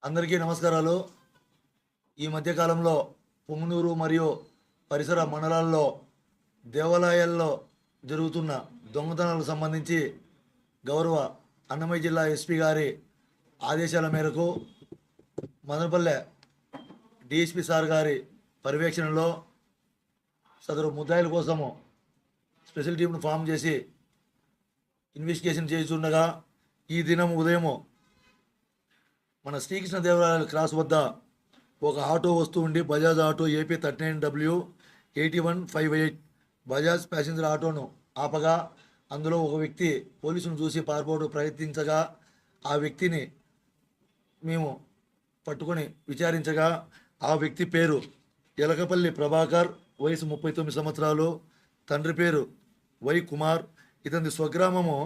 అందరికీ నమస్కారాలు. ఈ మధ్య కాలంలో పొంగనూరు మరియు పరిసర మండలాల్లో దేవాలయాల్లో జరుగుతున్న దొంగతనాలకు సంబంధించి గౌరవ అన్నమయ్య జిల్లా ఎస్పీ గారి ఆదేశాల మేరకు మదనపల్లె డిఎస్పి సార్ గారి పర్యవేక్షణలో సదరు ముద్దాయిల కోసము స్పెషల్ టీంను ఫామ్ చేసి ఇన్వెస్టిగేషన్ చేస్తుండగా ఈ దినం ఉదయము మన శ్రీకృష్ణదేవరాయల క్రాస్ వద్ద ఒక ఆటో వస్తూ ఉండి Bajaj auto AP 39W8158 Bajaj passenger ఆటోను ఆపగా అందులో ఒక వ్యక్తి పోలీసును చూసి పారిపోవడం ప్రయత్నించగా ఆ వ్యక్తిని మేము పట్టుకొని విచారించగా ఆ వ్యక్తి పేరు ఎలకపల్లి ప్రభాకర్, వయసు 39 సంవత్సరాలు, తండ్రి పేరు వై కుమార్. ఇతని స్వగ్రామము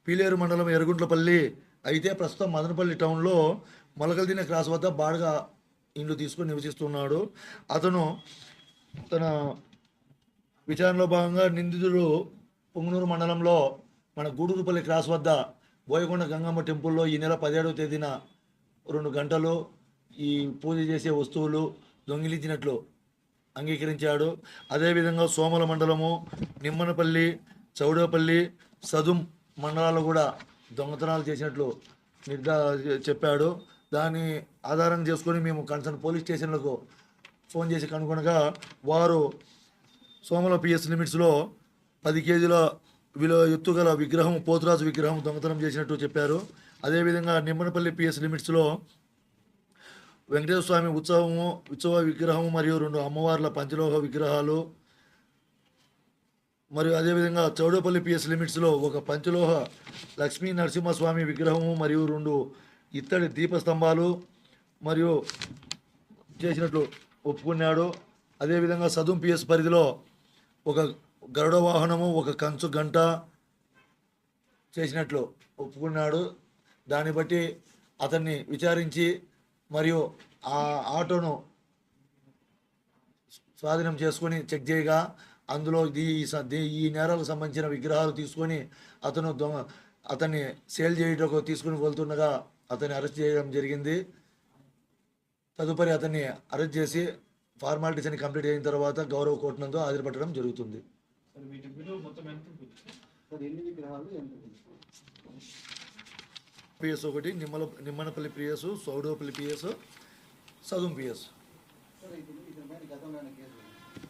పీలేరు మండలం ఎర్రగుంట్లపల్లి. అయితే ప్రస్తుతం మదనపల్లి టౌన్లో మొలకల్దిన క్రాస్ వద్ద బాడుగా ఇండ్లు తీసుకొని నివసిస్తున్నాడు. అతను తన విచారణలో భాగంగా నిందితుడు పొంగనూరు మండలంలో మన గూడూరుపల్లి క్రాస్ వద్ద బోయకొండ గంగమ్మ టెంపుల్లో ఈ నెల 17వ తేదీన 2 గంటలు ఈ పూజ చేసే వస్తువులు దొంగిలించినట్లు అంగీకరించాడు. అదేవిధంగా సోమల మండలము, నిమ్మనపల్లి, చౌడపల్లి, సదుం మండలాల్లో కూడా దొంగతనాలు చేసినట్లు చెప్పాడు. దాన్ని ఆధారం చేసుకొని మేము కన్సర్న్ పోలీస్ స్టేషన్లకు ఫోన్ చేసి కనుగొనగా వారు సోమల పిఎస్ లిమిట్స్లో 10 కేజీల విలువ ఎత్తుగల విగ్రహం, పోతురాజు విగ్రహం దొంగతనం చేసినట్టు చెప్పారు. అదేవిధంగా నిమ్మనపల్లి పిఎస్ లిమిట్స్లో వెంకటేశ్వర స్వామి ఉత్సవ విగ్రహం మరియు 2 అమ్మవార్ల పంచలోహ విగ్రహాలు, మరియు అదేవిధంగా చౌడపల్లి పిఎస్ లిమిట్స్లో ఒక పంచలోహ లక్ష్మీ నరసింహస్వామి విగ్రహము మరియు 2 ఇత్తడి దీపస్తంభాలు మరియు చేసినట్లు ఒప్పుకున్నాడు. అదేవిధంగా సదుం పిఎస్ పరిధిలో ఒక గరుడ వాహనము, ఒక కంచు గంట చేసినట్లు ఒప్పుకున్నాడు. దాన్ని బట్టి అతన్ని విచారించి మరియు ఆ ఆటోను స్వాధీనం చేసుకొని చెక్ చేయగా అందులో ఈ నేరాలకు సంబంధించిన విగ్రహాలు తీసుకొని అతన్ని సేల్ చేయడానికి తీసుకుని వెళ్తుండగా అతన్ని అరెస్ట్ చేయడం జరిగింది. తదుపరి అతన్ని అరెస్ట్ చేసి ఫార్మాలిటీస్ అని కంప్లీట్ అయిన తర్వాత గౌరవ కోర్టు నందు హాజరుపట్టడం జరుగుతుంది. పిఎస్ ఒకటి Nimmanapalli PS, Soudapalli PS, Sadum PS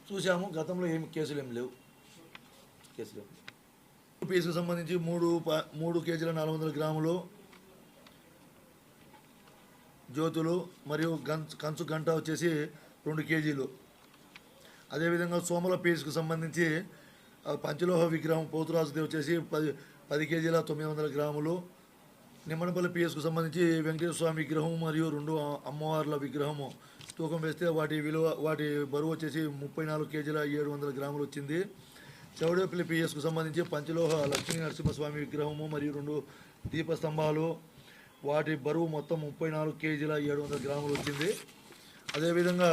చూసాము. గతంలో ఏమి కేసులు లేవు. పిఎస్కి సంబంధించి 3 కేజీల 400 గ్రాములు జ్యోతులు మరియు కంచు గంట వచ్చేసి 2 కేజీలు. అదేవిధంగా సోమల పిఎస్కి సంబంధించి పంచలోహ విగ్రహం పోతురాజుది వచ్చేసి 10 కేజీల 900 గ్రాములు. నిమ్మనపల్లి పిఎస్కు సంబంధించి వెంకటేశ్వర స్వామి విగ్రహం మరియు 2 అమ్మవార్ల విగ్రహము తూకం వేస్తే వాటి బరువు వచ్చేసి 34 కేజీల 700 గ్రాములు వచ్చింది. చౌడేపల్లి పిఎస్కు సంబంధించి పంచలోహ లక్ష్మీ నరసింహస్వామి విగ్రహము మరియు 2 దీపస్తంభాలు, వాటి బరువు మొత్తం 34 కేజీల 700 గ్రాములు వచ్చింది. అదేవిధంగా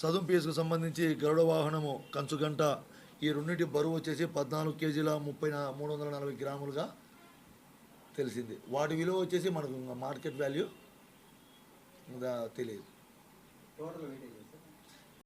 సదుం పిఎస్కు సంబంధించి గరుడ వాహనము, కంచు గంట, ఈ రెండింటి బరువు వచ్చేసి 14 కేజీల 340 గ్రాములుగా తెలిసింది. వాటి విలువ వచ్చేసి మనకు మార్కెట్ వాల్యూ తెలియదు.